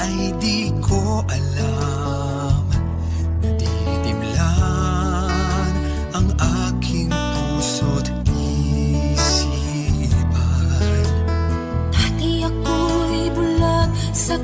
ay di ko alam. Nadidimlan ang aking puso't isipan. Dati ako'y bulag sa